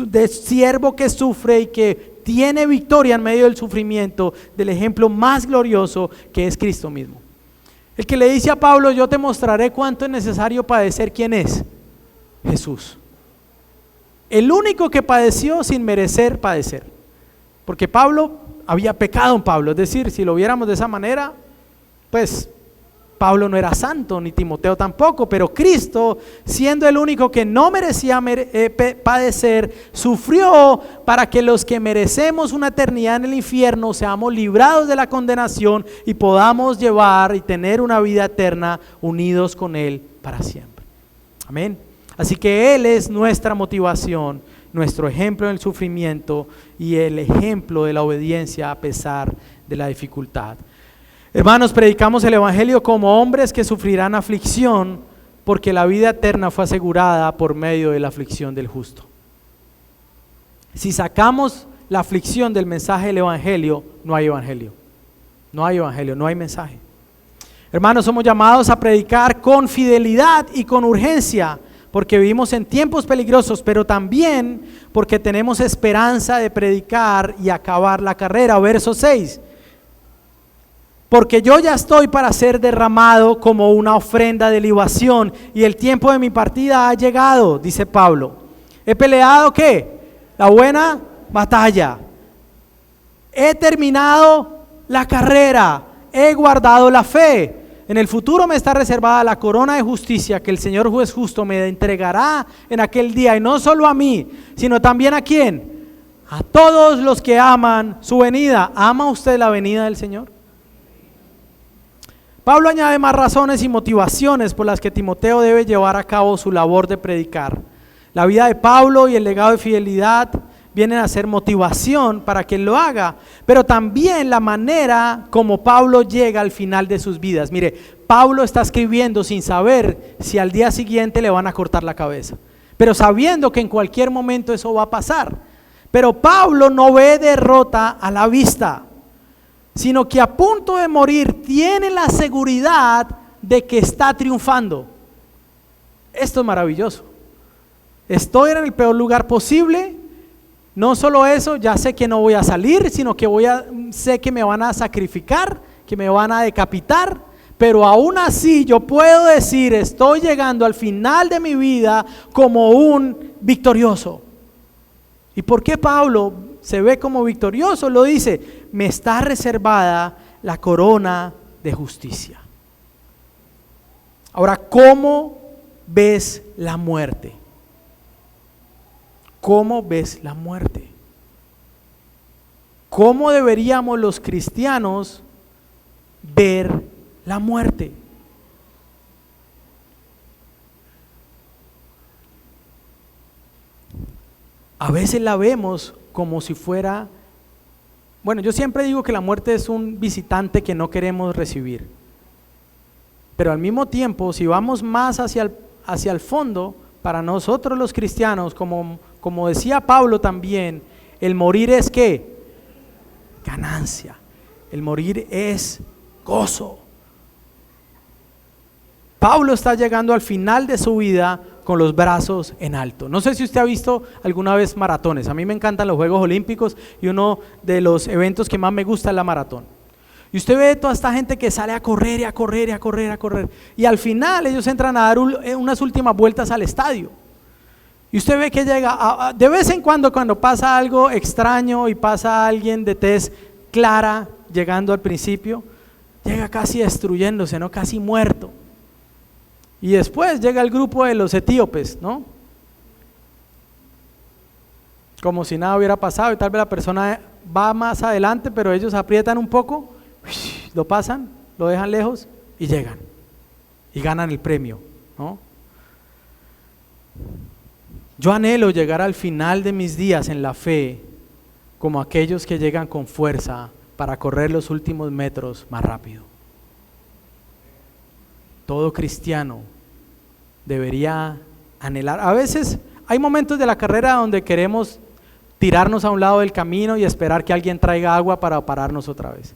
de siervo que sufre y que tiene victoria en medio del sufrimiento, del ejemplo más glorioso que es Cristo mismo. El que le dice a Pablo: yo te mostraré cuánto es necesario padecer, ¿quién es? Jesús. El único que padeció sin merecer padecer. Porque Pablo había pecado en Pablo. Es decir, si lo viéramos de esa manera, pues Pablo no era santo, ni Timoteo tampoco, pero Cristo, siendo el único que no merecía padecer, sufrió para que los que merecemos una eternidad en el infierno seamos librados de la condenación y podamos llevar y tener una vida eterna unidos con Él para siempre. Amén. Así que Él es nuestra motivación, nuestro ejemplo en el sufrimiento y el ejemplo de la obediencia a pesar de la dificultad. Hermanos, predicamos el evangelio como hombres que sufrirán aflicción, porque la vida eterna fue asegurada por medio de la aflicción del justo. Si sacamos la aflicción del mensaje del evangelio, no hay evangelio. No hay evangelio, no hay mensaje. Hermanos, somos llamados a predicar con fidelidad y con urgencia, porque vivimos en tiempos peligrosos, pero también porque tenemos esperanza de predicar y acabar la carrera. Verso 6. Porque yo ya estoy para ser derramado como una ofrenda de libación, y el tiempo de mi partida ha llegado, dice Pablo. He peleado, ¿qué? La buena batalla. He terminado la carrera, he guardado la fe. En el futuro me está reservada la corona de justicia que el Señor juez justo me entregará en aquel día, y no solo a mí, sino también ¿a quién? A todos los que aman su venida. ¿Ama usted la venida del Señor? Pablo añade más razones y motivaciones por las que Timoteo debe llevar a cabo su labor de predicar. La vida de Pablo y el legado de fidelidad vienen a ser motivación para que él lo haga, pero también la manera como Pablo llega al final de sus vidas. Mire, Pablo está escribiendo sin saber si al día siguiente le van a cortar la cabeza, pero sabiendo que en cualquier momento eso va a pasar. Pero Pablo no ve derrota a la vista, sino que a punto de morir tiene la seguridad de que está triunfando. Esto es maravilloso. Estoy en el peor lugar posible. No solo eso, ya sé que no voy a salir, sino que sé que me van a sacrificar, que me van a decapitar, pero aún así yo puedo decir, estoy llegando al final de mi vida como un victorioso. ¿Y por qué Pablo se ve como victorioso? Lo dice, me está reservada la corona de justicia. Ahora, ¿cómo ves la muerte? ¿Cómo ves la muerte? ¿Cómo deberíamos los cristianos ver la muerte? A veces la vemos como si fuera, bueno, yo siempre digo que la muerte es un visitante que no queremos recibir, pero al mismo tiempo, si vamos más hacia el fondo, para nosotros los cristianos, como decía Pablo también, el morir es ¿qué? Ganancia. El morir es gozo. Pablo está llegando al final de su vida con los brazos en alto. No sé si usted ha visto alguna vez maratones. A mí me encantan los Juegos Olímpicos y uno de los eventos que más me gusta es la maratón. Y usted ve toda esta gente que sale a correr y a correr y a correr y a correr. Y al final ellos entran a dar unas últimas vueltas al estadio. Y usted ve que llega, de vez en cuando pasa algo extraño y pasa alguien de tez clara llegando al principio, llega casi destruyéndose, ¿no? Casi muerto. Y después llega el grupo de los etíopes, ¿no? Como si nada hubiera pasado, y tal vez la persona va más adelante, pero ellos aprietan un poco, lo pasan, lo dejan lejos y llegan y ganan el premio, ¿no? Yo anhelo llegar al final de mis días en la fe como aquellos que llegan con fuerza para correr los últimos metros más rápido. Todo cristiano debería anhelar. A veces hay momentos de la carrera donde queremos tirarnos a un lado del camino y esperar que alguien traiga agua para pararnos otra vez.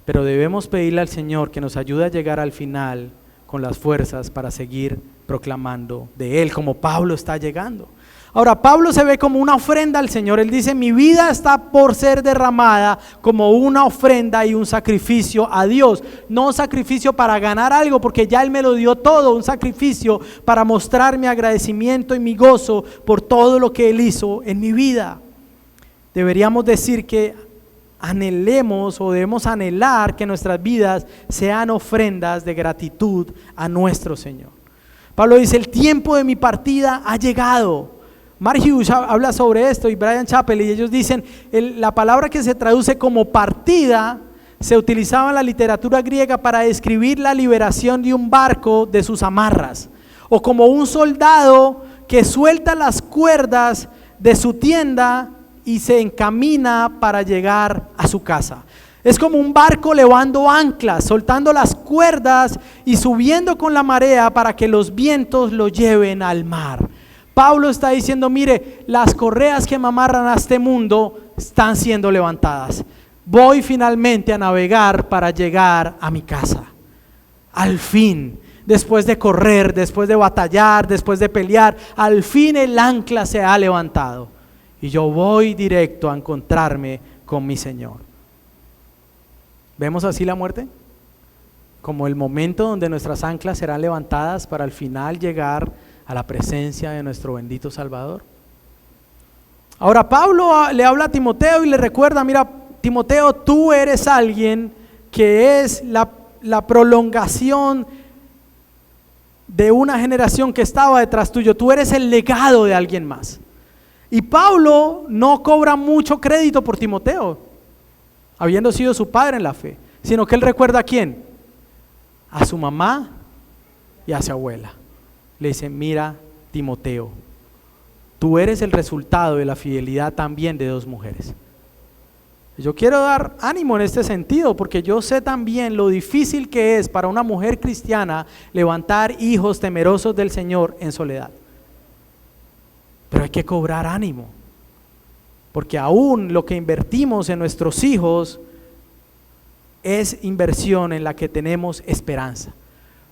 Pero debemos pedirle al Señor que nos ayude a llegar al final con las fuerzas para seguir proclamando de Él, como Pablo está llegando. Ahora, Pablo se ve como una ofrenda al Señor. Él dice, mi vida está por ser derramada como una ofrenda y un sacrificio a Dios. No un sacrificio para ganar algo, porque ya Él me lo dio todo. Un sacrificio para mostrar mi agradecimiento y mi gozo por todo lo que Él hizo en mi vida. Deberíamos decir que anhelemos o debemos anhelar que nuestras vidas sean ofrendas de gratitud a nuestro Señor. Pablo dice, el tiempo de mi partida ha llegado. Mark Hughes habla sobre esto y Brian Chappell, y ellos dicen, la palabra que se traduce como partida se utilizaba en la literatura griega para describir la liberación de un barco de sus amarras, o como un soldado que suelta las cuerdas de su tienda y se encamina para llegar a su casa. Es como un barco levando anclas, soltando las cuerdas y subiendo con la marea para que los vientos lo lleven al mar. Pablo está diciendo, mire, las correas que me amarran a este mundo están siendo levantadas. Voy finalmente a navegar para llegar a mi casa. Al fin, después de correr, después de batallar, después de pelear, al fin el ancla se ha levantado. Y yo voy directo a encontrarme con mi Señor. ¿Vemos así la muerte? Como el momento donde nuestras anclas serán levantadas para al final llegar a la presencia de nuestro bendito Salvador. Ahora Pablo le habla a Timoteo y le recuerda, mira, Timoteo, tú eres alguien que es la prolongación de una generación que estaba detrás tuyo. Tú eres el legado de alguien más. Y Pablo no cobra mucho crédito por Timoteo, habiendo sido su padre en la fe, sino que él recuerda a quién, a su mamá y a su abuela. Le dice, mira Timoteo, tú eres el resultado de la fidelidad también de dos mujeres. Yo quiero dar ánimo en este sentido, porque yo sé también lo difícil que es para una mujer cristiana levantar hijos temerosos del Señor en soledad. Pero hay que cobrar ánimo, porque aún lo que invertimos en nuestros hijos es inversión en la que tenemos esperanza.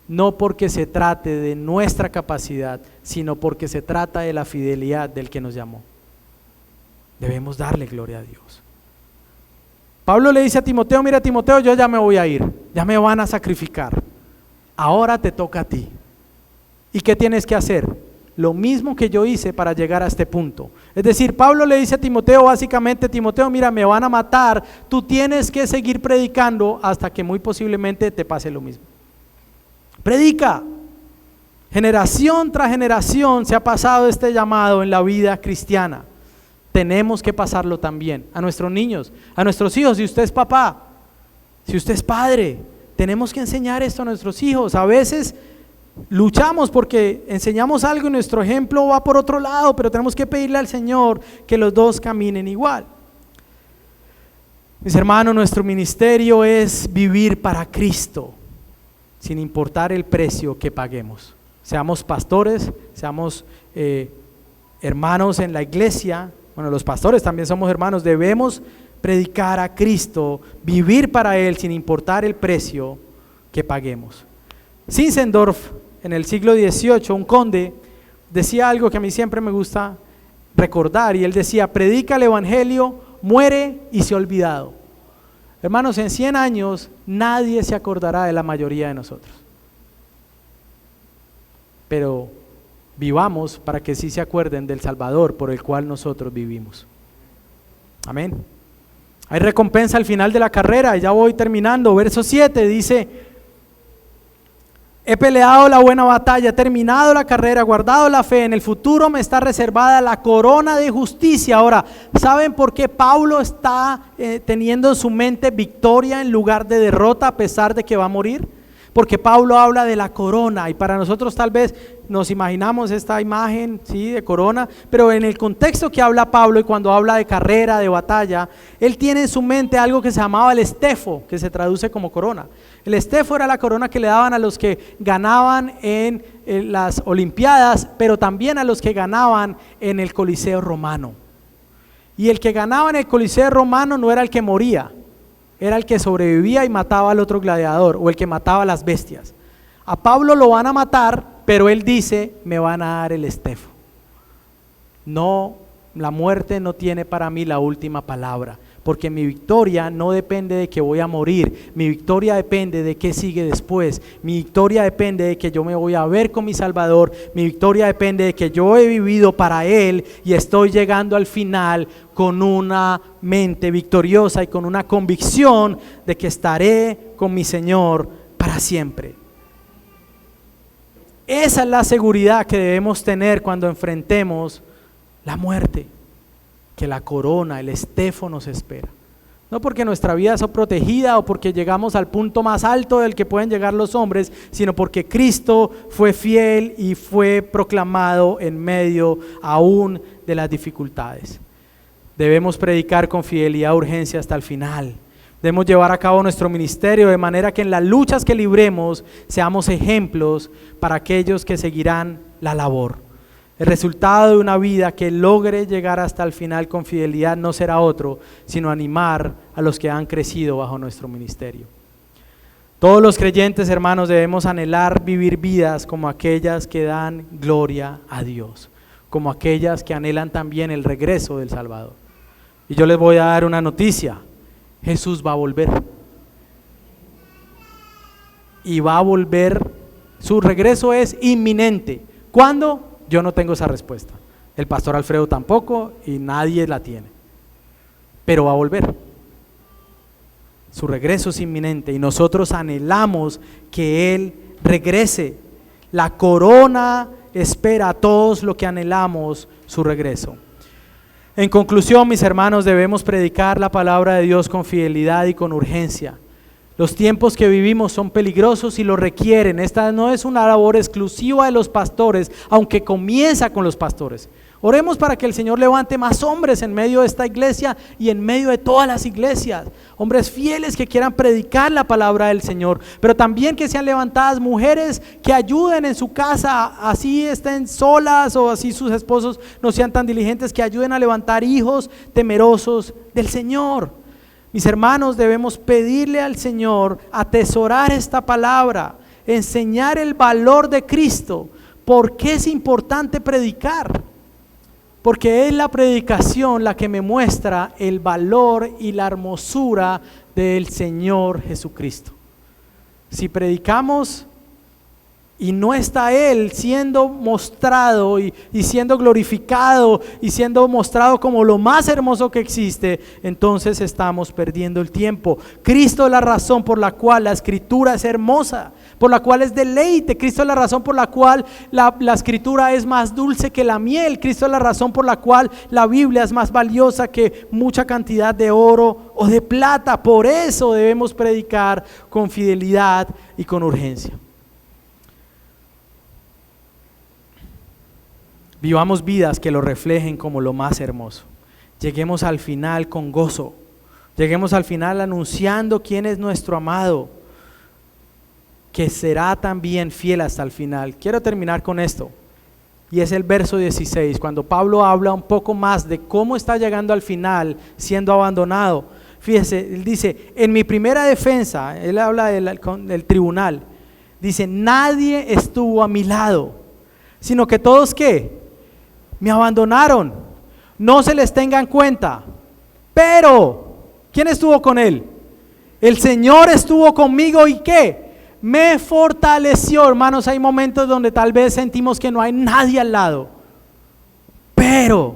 No porque se trate de nuestra capacidad, sino porque se trata de la fidelidad del que nos llamó. Debemos darle gloria a Dios. Pablo le dice a Timoteo, mira Timoteo, yo ya me voy a ir, ya me van a sacrificar, ahora te toca a ti. ¿Y qué tienes que hacer? Lo mismo que yo hice para llegar a este punto. Es decir, Pablo le dice a Timoteo básicamente, Timoteo, mira, me van a matar, tú tienes que seguir predicando hasta que muy posiblemente te pase lo mismo. Predica. Generación tras generación se ha pasado este llamado en la vida cristiana. Tenemos que pasarlo también a nuestros niños, a nuestros hijos. Si usted es papá, si usted es padre, tenemos que enseñar esto a nuestros hijos. A veces luchamos porque enseñamos algo y nuestro ejemplo va por otro lado, pero tenemos que pedirle al Señor que los dos caminen igual. Mis hermanos, nuestro ministerio es vivir para Cristo, sin importar el precio que paguemos. Seamos pastores, seamos hermanos en la iglesia. Bueno, los pastores también somos hermanos. Debemos predicar a Cristo, vivir para Él sin importar el precio que paguemos. Zinzendorf, en el siglo XVIII, un conde, decía algo que a mí siempre me gusta recordar, y él decía, predica el evangelio, muere y se ha olvidado. Hermanos, en 100 años nadie se acordará de la mayoría de nosotros, pero vivamos para que sí se acuerden del Salvador por el cual nosotros vivimos. Amén. Hay recompensa al final de la carrera, ya voy terminando. Verso 7 dice, he peleado la buena batalla, he terminado la carrera, guardado la fe, en el futuro me está reservada la corona de justicia. Ahora, ¿saben por qué Pablo está teniendo en su mente victoria en lugar de derrota a pesar de que va a morir? Porque Pablo habla de la corona, y para nosotros tal vez nos imaginamos esta imagen, ¿sí?, de corona, pero en el contexto que habla Pablo y cuando habla de carrera, de batalla, él tiene en su mente algo que se llamaba el estefo, que se traduce como corona. El estefo era la corona que le daban a los que ganaban en las Olimpiadas, pero también a los que ganaban en el Coliseo romano. Y el que ganaba en el Coliseo romano no era el que moría, era el que sobrevivía y mataba al otro gladiador, o el que mataba a las bestias. A Pablo lo van a matar, pero él dice, me van a dar el estefo. No, la muerte no tiene para mí la última palabra, porque mi victoria no depende de que voy a morir, mi victoria depende de qué sigue después, mi victoria depende de que yo me voy a ver con mi Salvador, mi victoria depende de que yo he vivido para Él y estoy llegando al final con una mente victoriosa y con una convicción de que estaré con mi Señor para siempre. Esa es la seguridad que debemos tener cuando enfrentemos la muerte, que la corona, el estefo nos espera. No porque nuestra vida sea protegida o porque llegamos al punto más alto del que pueden llegar los hombres, sino porque Cristo fue fiel y fue proclamado en medio aún de las dificultades. Debemos predicar con fidelidad, urgencia hasta el final. Debemos llevar a cabo nuestro ministerio de manera que en las luchas que libremos seamos ejemplos para aquellos que seguirán la labor. El resultado de una vida que logre llegar hasta el final con fidelidad no será otro, sino animar a los que han crecido bajo nuestro ministerio. Todos los creyentes, hermanos, debemos anhelar vivir vidas como aquellas que dan gloria a Dios, como aquellas que anhelan también el regreso del Salvador. Y yo les voy a dar una noticia: Jesús va a volver. Y va a volver, su regreso es inminente. ¿Cuándo? Yo no tengo esa respuesta, el pastor Alfredo tampoco y nadie la tiene, pero va a volver. Su regreso es inminente y nosotros anhelamos que Él regrese. La corona espera a todos los que anhelamos su regreso. En conclusión, mis hermanos, debemos predicar la palabra de Dios con fidelidad y con urgencia. Los tiempos que vivimos son peligrosos y lo requieren. Esta no es una labor exclusiva de los pastores, aunque comienza con los pastores. Oremos para que el Señor levante más hombres en medio de esta iglesia y en medio de todas las iglesias. Hombres fieles que quieran predicar la palabra del Señor, pero también que sean levantadas mujeres que ayuden en su casa, así estén solas o así sus esposos no sean tan diligentes, que ayuden a levantar hijos temerosos del Señor. Mis hermanos, debemos pedirle al Señor atesorar esta palabra, enseñar el valor de Cristo. ¿Por qué es importante predicar? Porque es la predicación la que me muestra el valor y la hermosura del Señor Jesucristo. Si predicamos y no está Él siendo mostrado y siendo glorificado y siendo mostrado como lo más hermoso que existe, entonces estamos perdiendo el tiempo. Cristo es la razón por la cual la Escritura es hermosa, por la cual es deleite. Cristo es la razón por la cual la Escritura es más dulce que la miel. Cristo es la razón por la cual la Biblia es más valiosa que mucha cantidad de oro o de plata. Por eso debemos predicar con fidelidad y con urgencia. Vivamos vidas que lo reflejen como lo más hermoso. Lleguemos al final con gozo. Lleguemos al final anunciando quién es nuestro amado, que será también fiel hasta el final. Quiero terminar con esto, y es el verso 16, cuando Pablo habla un poco más de cómo está llegando al final, siendo abandonado. Fíjese, él dice, en mi primera defensa, él habla del tribunal, dice, nadie estuvo a mi lado, sino que todos, ¿qué? Me abandonaron. No se les tenga en cuenta. Pero, ¿quién estuvo con él? El Señor estuvo conmigo y ¿qué? Me fortaleció. Hermanos, hay momentos donde tal vez sentimos que no hay nadie al lado, pero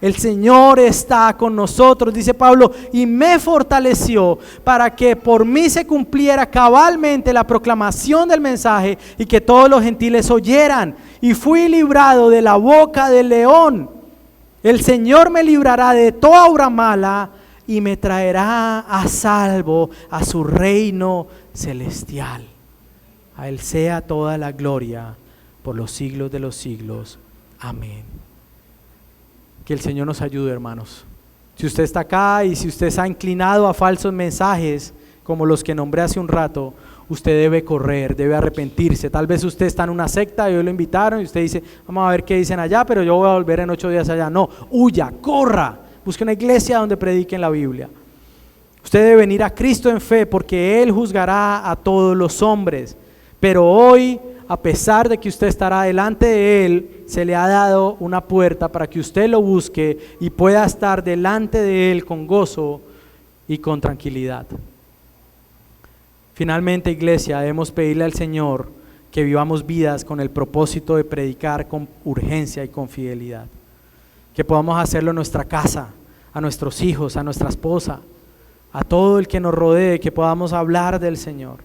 el Señor está con nosotros, dice Pablo, y me fortaleció para que por mí se cumpliera cabalmente la proclamación del mensaje y que todos los gentiles oyeran. Y fui librado de la boca del león. El Señor me librará de toda obra mala y me traerá a salvo a su reino celestial. A Él sea toda la gloria por los siglos de los siglos. Amén. Que el Señor nos ayude, hermanos. Si usted está acá y si usted se ha inclinado a falsos mensajes como los que nombré hace un rato, usted debe correr, debe arrepentirse. Tal vez usted está en una secta y hoy lo invitaron y usted dice, vamos a ver qué dicen allá, pero yo voy a volver en 8 días allá. No, huya, corra, busque una iglesia donde prediquen la Biblia. Usted debe venir a Cristo en fe porque Él juzgará a todos los hombres. Pero hoy, a pesar de que usted estará delante de Él, se le ha dado una puerta para que usted lo busque y pueda estar delante de Él con gozo y con tranquilidad. Finalmente, iglesia, debemos pedirle al Señor que vivamos vidas con el propósito de predicar con urgencia y con fidelidad. Que podamos hacerlo en nuestra casa, a nuestros hijos, a nuestra esposa, a todo el que nos rodee, que podamos hablar del Señor.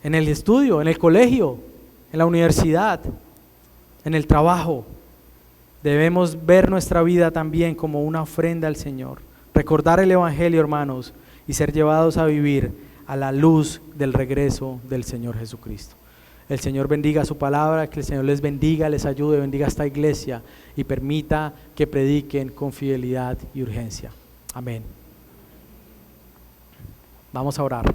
En el estudio, en el colegio, en la universidad, en el trabajo. Debemos ver nuestra vida también como una ofrenda al Señor. Recordar el Evangelio, hermanos, y ser llevados a vivir a la luz del regreso del Señor Jesucristo. El Señor bendiga su palabra, que el Señor les bendiga, les ayude, bendiga esta iglesia y permita que prediquen con fidelidad y urgencia. Amén. Vamos a orar.